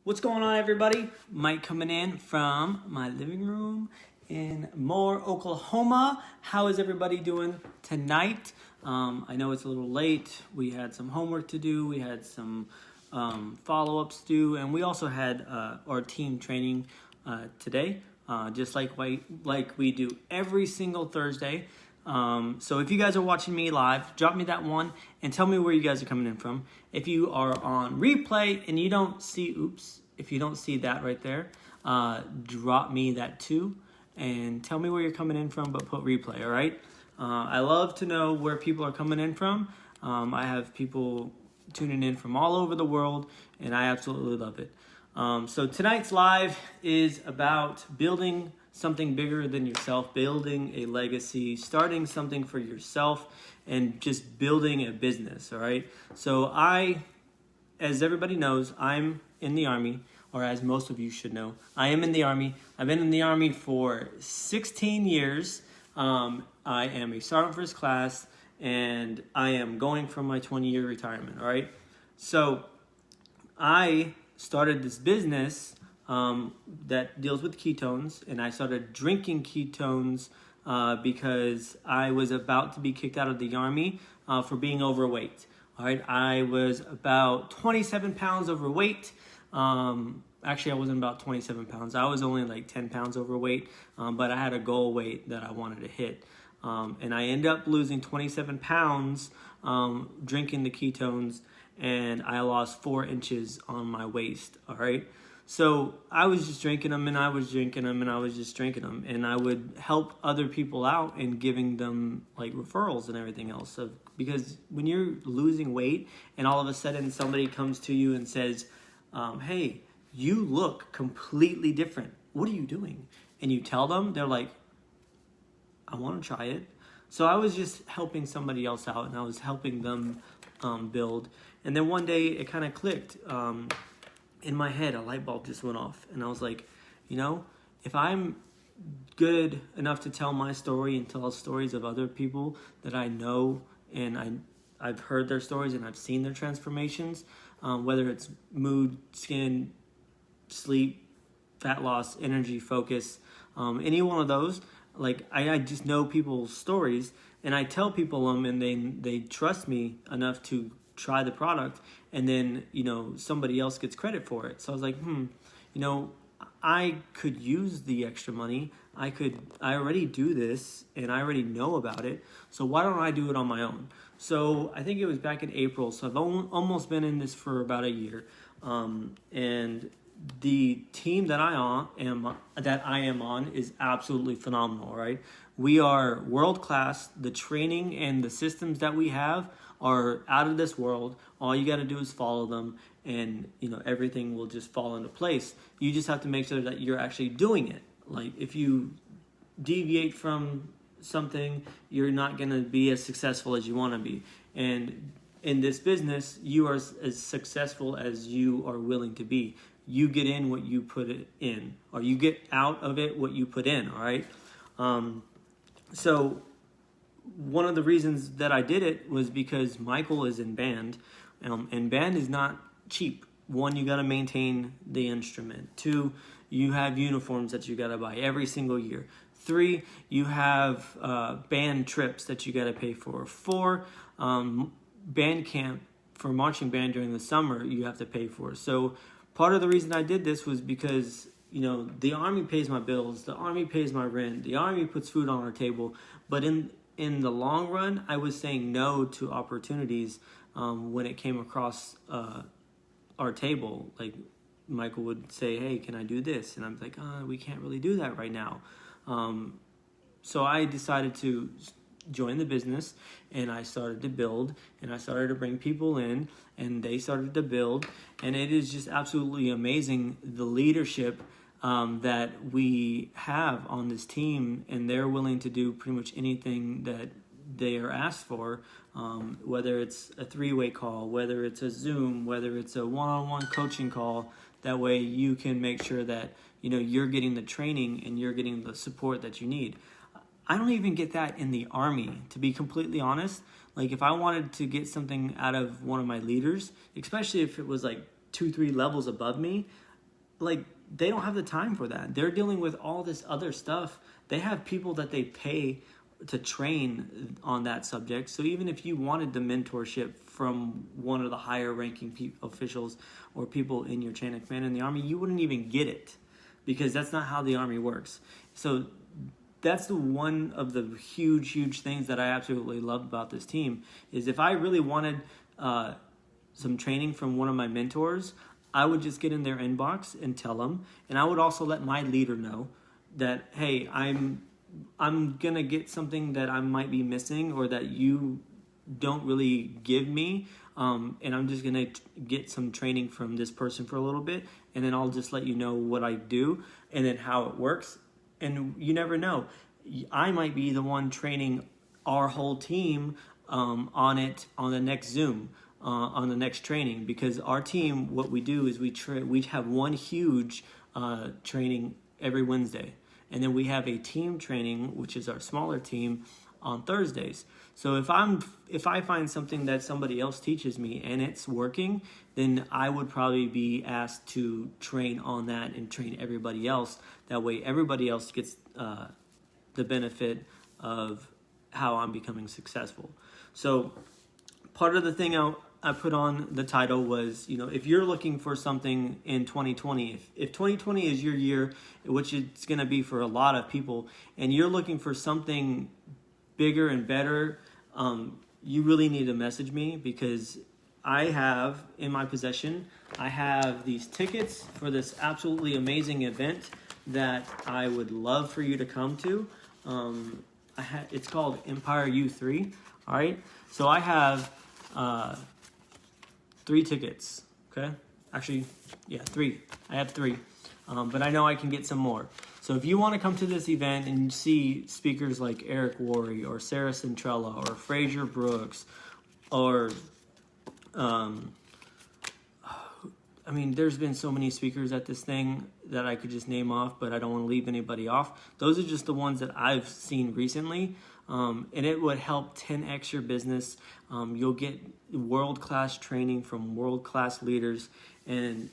What's going on, everybody? Mike coming in from my living room in Moore, Oklahoma. How is everybody doing tonight? I know it's a little late. We had some homework to do. We had some follow-ups to do, and we also had our team training today, just like we do every single Thursday. So if you guys are watching me live, drop me that one and tell me where you guys are coming in from. If you are on replay and you don't see, if you don't see that right there, drop me that too and tell me where you're coming in from, but put replay, all right? I love to know where people are coming in from. I have people tuning in from all over the world, and I absolutely love it. So tonight's live is about building something bigger than yourself, building a legacy, starting something for yourself, and just building a business, all right? So as everybody knows, I'm in the Army, or as most of you should know, I am in the Army. I've been in the Army for 16 years. I am a sergeant first class, and I am going for my 20-year retirement, all right? So I started this business that deals with ketones, and I started drinking ketones because I was about to be kicked out of the Army for being overweight. All right, I was about 27 pounds overweight. Actually, I wasn't about 27 pounds. I was only like 10 pounds overweight, but I had a goal weight that I wanted to hit. And I ended up losing 27 pounds drinking the ketones, and I lost 4 inches on my waist, all right? So I was just drinking them, and I was drinking them, and I was just drinking them. And I would help other people out and giving them like referrals and everything else. So, because when you're losing weight and all of a sudden somebody comes to you and says, hey, you look completely different. What are you doing? And you tell them, they're like, I want to try it. So I was just helping somebody else out, and I was helping them build. And then one day it kind of clicked. In my head, a light bulb just went off, and I was like, you know, if I'm good enough to tell my story and tell stories of other people that I know, and I've heard their stories and I've seen their transformations, whether it's mood, skin, sleep, fat loss, energy, focus, any one of those, like I just know people's stories, and I tell people them, and they trust me enough to try the product, and then, you know, somebody else gets credit for it. So I was like, you know, I could use the extra money. I already do this, and I already know about it. So why don't I do it on my own? So I think it was back in April. So I've almost been in this for about a year. And the team that I am on is absolutely phenomenal, right? We are world class. The training and the systems that we have are out of this world. All you got to do is follow them, and you know, everything will just fall into place. You just have to make sure that you're actually doing it. Like, if you deviate from something, you're not going to be as successful as you want to be. And in this business, you are as successful as you are willing to be. You get in what you put it in, or you get out of it what you put in, all right? So one of the reasons that I did it was because Michael is in band, and band is not cheap. One, you got to maintain the instrument. 2, you have uniforms that you got to buy every single year. 3, you have band trips that you got to pay for. 4, band camp for marching band during the summer you have to pay for. So part of the reason I did this was because, you know, the Army pays my bills, the Army pays my rent, the Army puts food on our table, but in the long run, I was saying no to opportunities when it came across our table. Like, Michael would say, hey, can I do this? And I'm like, we can't really do that right now. So I decided to join the business, and I started to build, and I started to bring people in, and they started to build, and it is just absolutely amazing, the leadership that we have on this team, and they're willing to do pretty much anything that they are asked for, whether it's a 3-way call, whether it's a Zoom, whether it's a one-on-one coaching call. That way you can make sure that, you know, you're getting the training and you're getting the support that you need. I don't even get that in the Army, to be completely honest. Like, if I wanted to get something out of one of my leaders, especially if it was like 2-3 levels above me, like, they don't have the time for that. They're dealing with all this other stuff. They have people that they pay to train on that subject. So even if you wanted the mentorship from one of the higher ranking officials or people in your chain of command in the Army, you wouldn't even get it, because that's not how the Army works. So that's the one of the huge things that I absolutely love about this team, is if I really wanted some training from one of my mentors, I would just get in their inbox and tell them, and I would also let my leader know that, hey, I'm gonna get something that I might be missing or that you don't really give me, and I'm just gonna get some training from this person for a little bit, and then I'll just let you know what I do and then how it works. And you never know, I might be the one training our whole team on it on the next Zoom, on the next training, because our team, what we do is we have one huge training every Wednesday, and then we have a team training, which is our smaller team, on Thursdays. So if I find something that somebody else teaches me and it's working, then I would probably be asked to train on that and train everybody else. That way everybody else gets the benefit of how I'm becoming successful. So part of the thing I put on the title was, if you're looking for something in 2020, if 2020 is your year, which it's going to be for a lot of people, and you're looking for something bigger and better, you really need to message me, because I have in my possession, I have these tickets for this absolutely amazing event that I would love for you to come to. It's called Empire U3. All right. So I have 3 tickets. Okay. Actually, yeah, 3. I have 3. But I know I can get some more. So if you want to come to this event and see speakers like Eric Worre or Sarah Centrella or Fraser Brooks, or there's been so many speakers at this thing that I could just name off, but I don't want to leave anybody off. Those are just the ones that I've seen recently, and it would help 10x your business. You'll get world-class training from world-class leaders, and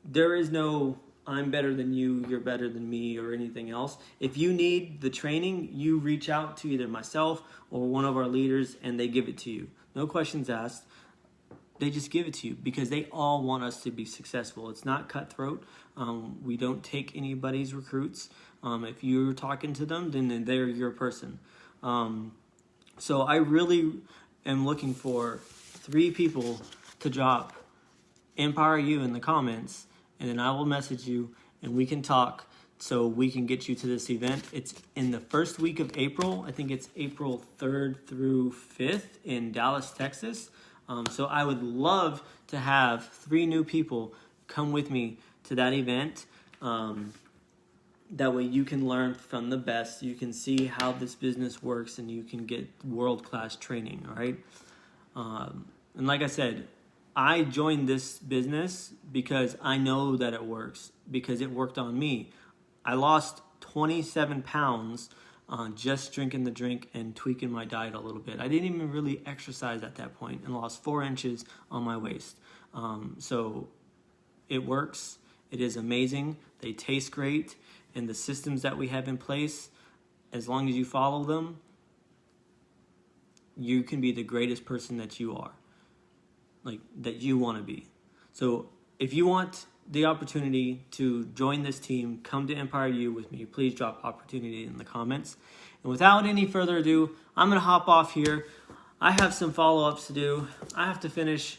there is no I'm better than you, you're better than me, or anything else. If you need the training, you reach out to either myself or one of our leaders, and they give it to you. No questions asked. They just give it to you because they all want us to be successful. It's not cutthroat. We don't take anybody's recruits. If you're talking to them, then they're your person. So I really am looking for 3 people to drop Empire U in the comments, and then I will message you and we can talk so we can get you to this event. It's in the first week of April. I think it's April 3rd through 5th in Dallas, Texas. So I would love to have 3 new people come with me to that event. That way you can learn from the best. You can see how this business works, and you can get world-class training, all right? And like I said, I joined this business because I know that it works, because it worked on me. I lost 27 pounds just drinking the drink and tweaking my diet a little bit. I didn't even really exercise at that point, and lost 4 inches on my waist. So it works. It is amazing. They taste great. And the systems that we have in place, as long as you follow them, you can be the greatest person that you are, that you want to be. So if you want the opportunity to join this team, come to Empire U with me. Please drop opportunity in the comments. And without any further ado, I'm going to hop off here. I have some follow-ups to do. I have to finish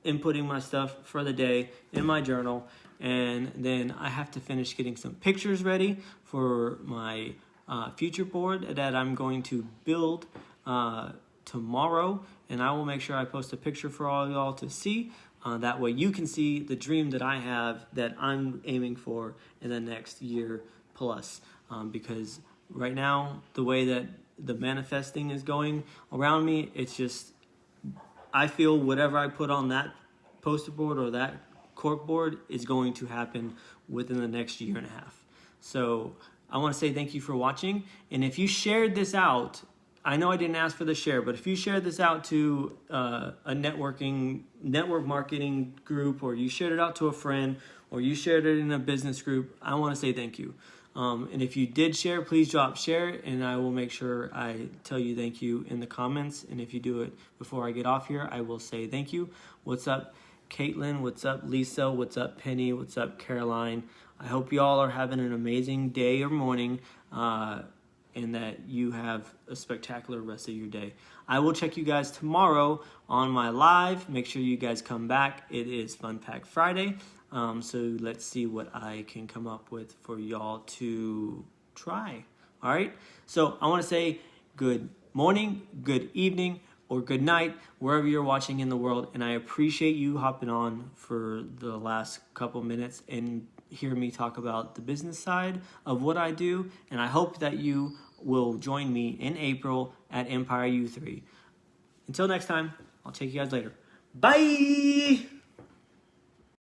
inputting my stuff for the day in my journal, and then I have to finish getting some pictures ready for my future board that I'm going to build tomorrow, and I will make sure I post a picture for all y'all to see. That way you can see the dream that I have, that I'm aiming for in the next year plus. Because right now, the way that the manifesting is going around me, it's just, I feel whatever I put on that poster board or that cork board is going to happen within the next year and a half. So I want to say thank you for watching. And if you shared this out, I know I didn't ask for the share, but if you share this out to a network marketing group, or you shared it out to a friend, or you shared it in a business group, I want to say thank you. And if you did share, please drop share, and I will make sure I tell you thank you in the comments. And if you do it before I get off here, I will say thank you. What's up, Caitlin? What's up, Lisa? What's up, Penny? What's up, Caroline? I hope you all are having an amazing day or morning, and that you have a spectacular rest of your day. I will check you guys tomorrow on my live. Make sure you guys come back. It is Fun Pack Friday. So let's see what I can come up with for y'all to try. All right. So I want to say good morning, good evening, or good night, wherever you're watching in the world. And I appreciate you hopping on for the last couple minutes and hear me talk about the business side of what I do. And I hope that you will join me in April at Empire U3. Until next time, I'll take you guys later. Bye!